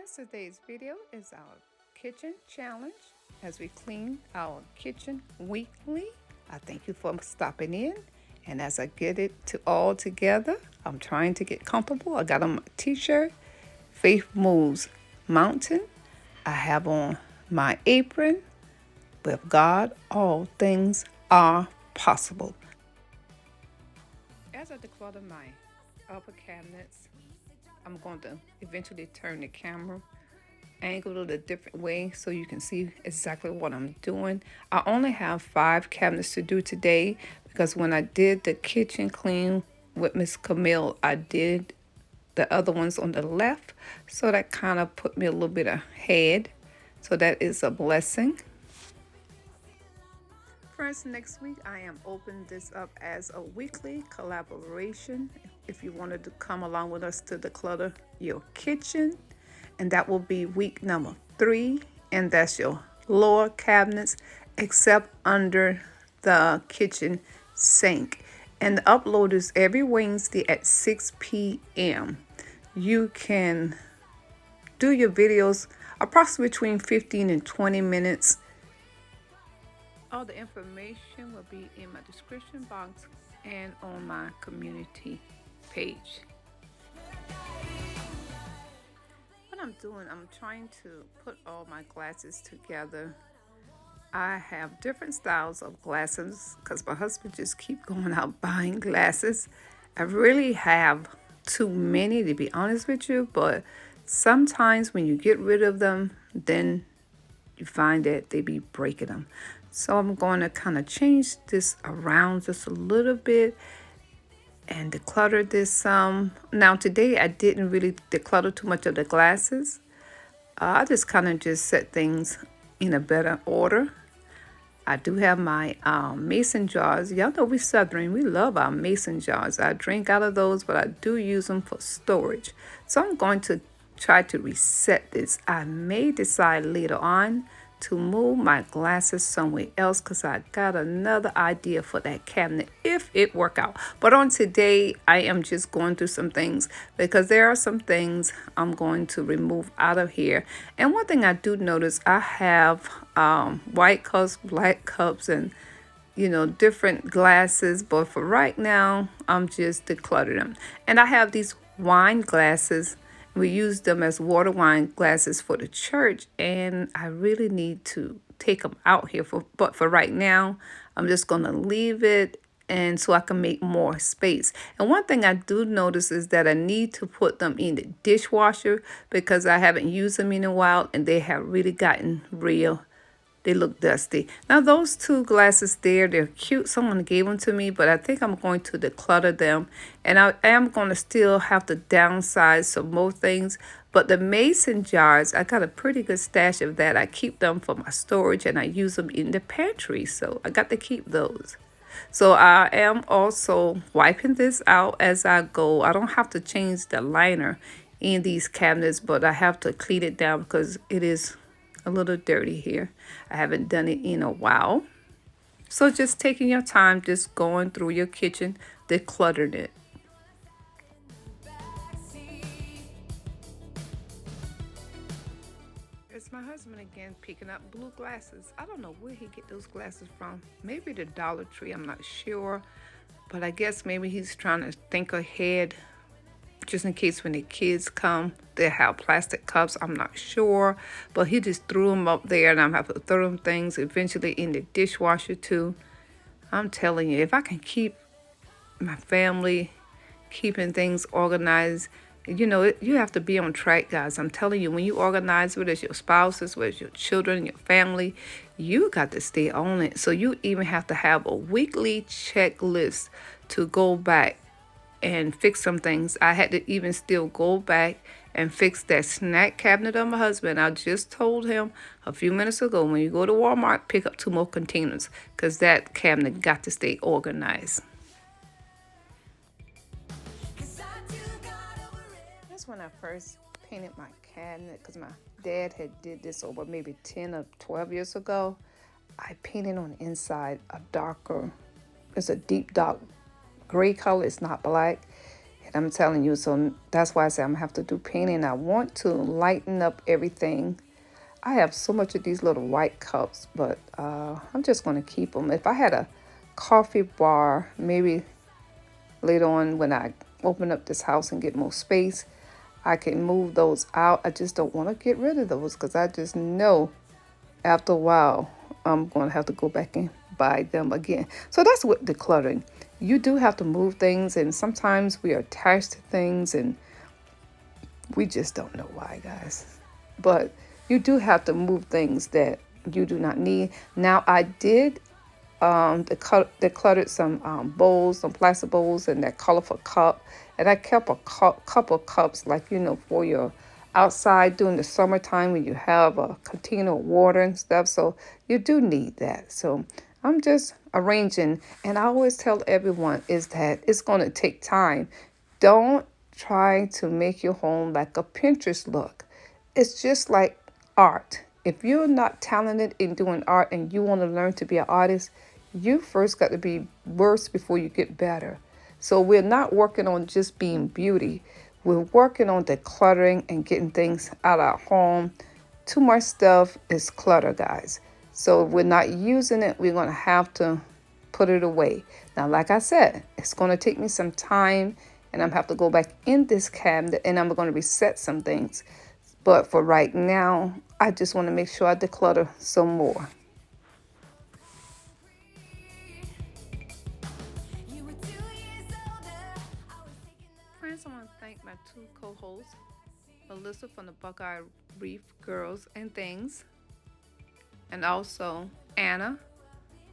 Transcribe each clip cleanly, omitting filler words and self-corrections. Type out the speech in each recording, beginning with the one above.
friends, today's video is our kitchen challenge as we clean our kitchen weekly. I thank you for stopping in, and as I get it all together, I'm trying to get comfortable. I got on my t-shirt, Faith Moves Mountain. I have on my apron. With God, all things are possible. As I declutter my upper cabinets, I'm going to eventually turn the camera angle it a different way so you can see exactly what I'm doing. I only have 5 cabinets to do today because when I did the kitchen clean with Miss Camille, I did the other ones on the left, so that kind of put me a little bit ahead, so that is a blessing. Friends, next week I am opening this up as a weekly collaboration. If you wanted to come along with us to declutter your kitchen, and that will be week number 3, and that's your lower cabinets except under the kitchen sink. And the upload is every Wednesday at 6 p.m. You can do your videos approximately between 15 and 20 minutes. All the information will be in my description box and on my community page. What I'm doing, I'm trying to put all my glasses together. I have different styles of glasses because my husband just keep going out buying glasses. I really have too many, to be honest with you, but sometimes when you get rid of them, then you find that they be breaking them. So I'm going to kind of change this around just a little bit and declutter this some. Now today I didn't really declutter too much of the glasses. I just kind of just set things in a better order. I do have my mason jars. Y'all know we Southern, we love our mason jars. I drink out of those, but I do use them for storage. So I'm going to try to reset this. I may decide later on to move my glasses somewhere else because I got another idea for that cabinet if it work out. But on today, I am just going through some things because there are some things I'm going to remove out of here. And one thing I do notice, I have white cups, black cups, and different glasses. But for right now, I'm just decluttering them. And I have these wine glasses. We use them as water wine glasses for the church, and I really need to take them out here. But for right now, I'm just going to leave it, and so I can make more space. And one thing I do notice is that I need to put them in the dishwasher because I haven't used them in a while, and they have really gotten real. They look dusty. Now those 2 glasses there, they're cute. Someone gave them to me, but I think I'm going to declutter them. And I am going to still have to downsize some more things. But the mason jars, I got a pretty good stash of that. I keep them for my storage and I use them in the pantry. So I got to keep those. So I am also wiping this out as I go. I don't have to change the liner in these cabinets, but I have to clean it down because it is a little dirty here. I haven't done it in a while. So just taking your time, just going through your kitchen, decluttering it. It's my husband again picking up blue glasses. I don't know where he get those glasses from. Maybe the Dollar Tree, I'm not sure. But I guess maybe he's trying to think ahead just in case when the kids come, they have plastic cups. I'm not sure, but he just threw them up there, and I'm have to throw them things eventually in the dishwasher too. I'm telling you, if I can keep my family keeping things organized, you have to be on track, guys. I'm telling you, when you organize, whether it's your spouses, whether it's your children, your family, you got to stay on it. So you even have to have a weekly checklist to go back and fix some things. I had to even still go back and fix that snack cabinet of my husband. I just told him a few minutes ago, when you go to Walmart, pick up 2 more containers because that cabinet got to stay organized. That's when I first painted my cabinet because my dad had did this over maybe 10 or 12 years ago. I painted on the inside a darker, it's a deep dark gray color. It's not black. And I'm telling you, so that's why I say I'm gonna have to do painting. I want to lighten up everything. I have so much of these little white cups, but I'm just gonna keep them. If I had a coffee bar, maybe later on when I open up this house and get more space, I can move those out. I just don't want to get rid of those because I just know after a while I'm going to have to go back and buy them again. So that's what decluttering. You do have to move things, and sometimes we are attached to things and we just don't know why, guys. But you do have to move things that you do not need. Now, I did decluttered some bowls, some plastic bowls, and that colorful cup. And I kept a couple of cups, like, for your outside during the summertime when you have a container of water and stuff. So you do need that. So I'm just arranging. And I always tell everyone is that it's going to take time. Don't try to make your home like a Pinterest look. It's just like art. If you're not talented in doing art and you want to learn to be an artist, you first got to be worse before you get better. So we're not working on just being beauty. We're working on decluttering and getting things out of our home. Too much stuff is clutter, guys. So if we're not using it, we're going to have to put it away. Now, like I said, it's going to take me some time, and I'm going to have to go back in this cabinet and I'm going to reset some things. But for right now, I just want to make sure I declutter some more. Friends, I want to thank my two co-hosts, Melissa from the Buckeye Reef Girls and Things, and also Anna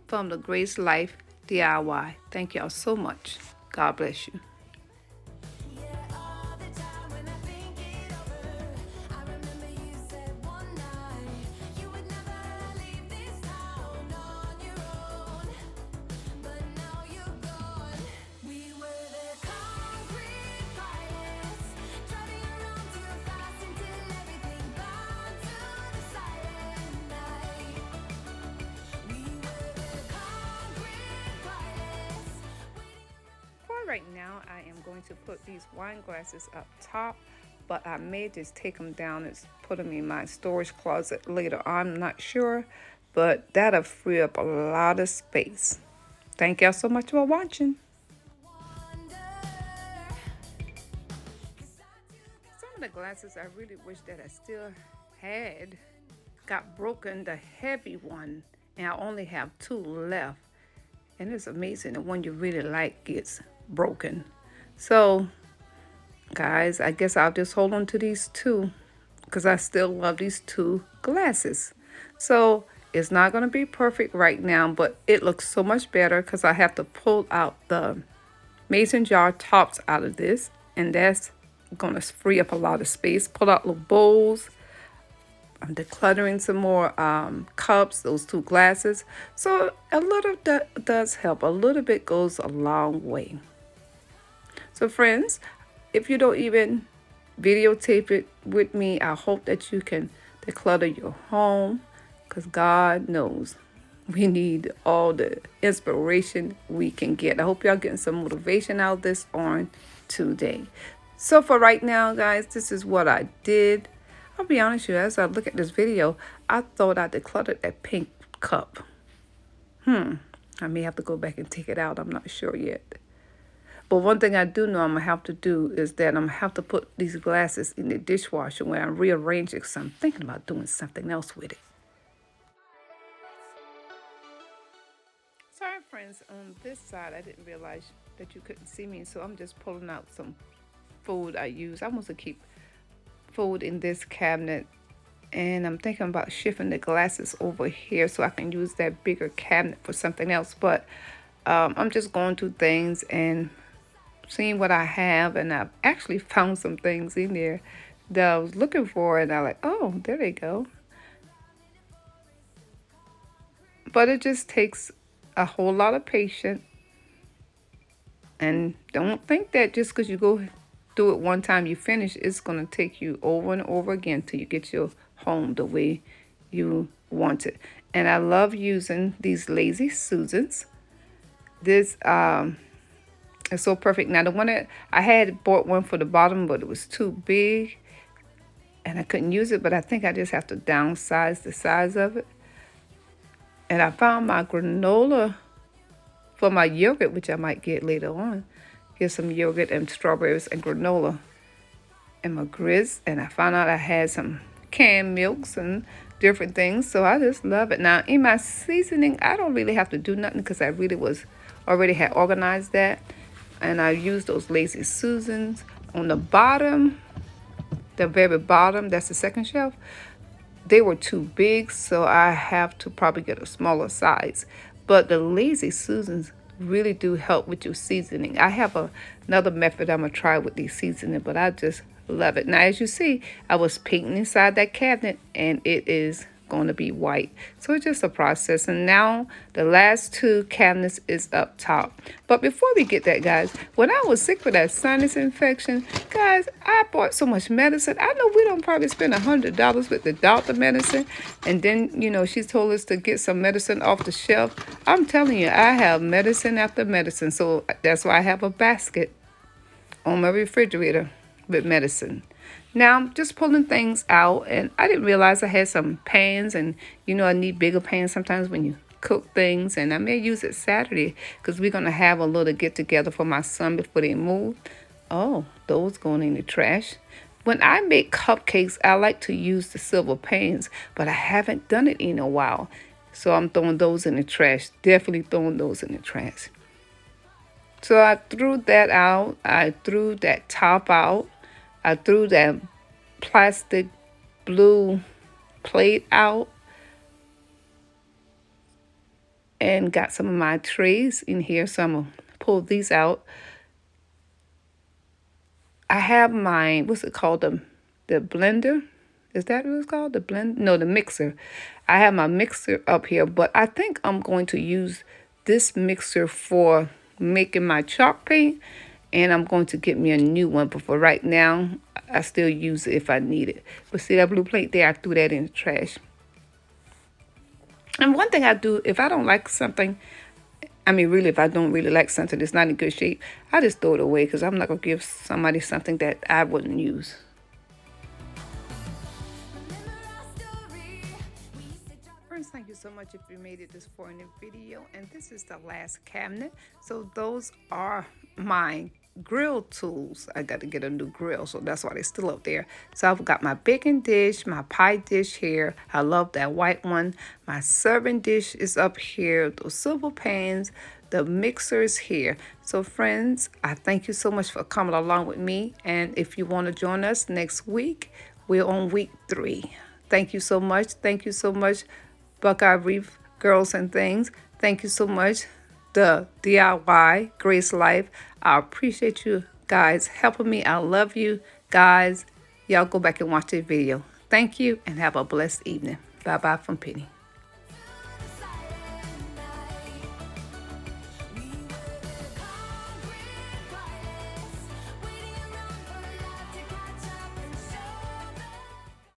from the Grace Life DIY. Thank y'all so much. God bless you. Right now, I am going to put these wine glasses up top, but I may just take them down and put them in my storage closet later. I'm not sure, but that'll free up a lot of space. Thank y'all so much for watching. Some of the glasses I really wish that I still had got broken, the heavy one, and I only have two left. And it's amazing, the one you really like gets broken. So guys, I guess I'll just hold on to these two because I still love these two glasses. So it's not going to be perfect right now, but it looks so much better because I have to pull out the mason jar tops out of this, and that's going to free up a lot of space. Pull out little bowls. I'm decluttering some more cups, those two glasses. So a little does help. A little bit goes a long way. So friends, if you don't even videotape it with me, I hope that you can declutter your home, because God knows we need all the inspiration we can get. I hope y'all getting some motivation out of this on today. So for right now, guys, this is what I did. I'll be honest with you, as I look at this video, I thought I decluttered that pink cup. I may have to go back and take it out. I'm not sure yet. But one thing I do know I'm going to have to do is that I'm going to have to put these glasses in the dishwasher when I'm rearranging, because I'm thinking about doing something else with it. Sorry, friends, on this side, I didn't realize that you couldn't see me, so I'm just pulling out some food I use. I want to keep food in this cabinet, and I'm thinking about shifting the glasses over here so I can use that bigger cabinet for something else. But I'm just going through things and seeing what I have, and I've actually found some things in there that I was looking for, and I'm like, oh, there they go. But it just takes a whole lot of patience, and don't think that just because you go do it one time you finish, it's going to take you over and over again till you get your home the way you want it. And I love using these Lazy Susans. This It's so perfect. Now the one that I had bought one for the bottom, but it was too big and I couldn't use it, but I think I just have to downsize the size of it. And I found my granola for my yogurt, which I might get later on. Get some yogurt and strawberries and granola and my grits. And I found out I had some canned milks and different things. So I just love it. Now in my seasoning, I don't really have to do nothing because I really was already had organized that. And I used those Lazy Susans on the bottom, the very bottom, that's the second shelf. They were too big, so I have to probably get a smaller size. But the Lazy Susans really do help with your seasoning. I have another method I'm going to try with these seasoning, but I just love it. Now, as you see, I was painting inside that cabinet, and it is going to be white. So it's just a process. And now the last two cabinets is up top. But before we get that, guys, when I was sick with that sinus infection, guys, I bought so much medicine. I know we don't probably spend $100 with the doctor medicine. And then, you know, she told us to get some medicine off the shelf. I'm telling you, I have medicine after medicine. So that's why I have a basket on my refrigerator with medicine. Now I'm just pulling things out, and I didn't realize I had some pans, and you know I need bigger pans sometimes when you cook things, and I may use it Saturday because we're going to have a little get together for my son before they move. Oh, those going in the trash. When I make cupcakes, I like to use the silver pans, but I haven't done it in a while. So I'm throwing those in the trash. Definitely throwing those in the trash. So I threw that out. I threw that top out. I threw that plastic blue plate out and got some of my trays in here. So I'm going to pull these out. I have my, what's it called? The blender. Is that what it's called? The blend? No, the mixer. I have my mixer up here, but I think I'm going to use this mixer for making my chalk paint. And I'm going to get me a new one. But for right now, I still use it if I need it. But see that blue plate there? I threw that in the trash. And one thing I do, if I don't like something, I mean, really, if I don't really like something that's not in good shape, I just throw it away because I'm not going to give somebody something that I wouldn't use. Friends, thank you so much if you made it this far in the video. And this is the last cabinet. So those are my grill tools. I got to get a new grill, so that's why they're still up there. So I've got my baking dish, my pie dish here. I love that white one. My serving dish is up here. Those silver pans, the mixer is here. So friends, I thank you so much for coming along with me. And if you want to join us next week, we're on week 3. Thank you so much. Thank you so much, Buckeye Reef Girls and Things. Thank you so much, the DIY Grace Life. I appreciate you guys helping me. I love you guys. Y'all go back and watch the video. Thank you and have a blessed evening. Bye-bye from Penny.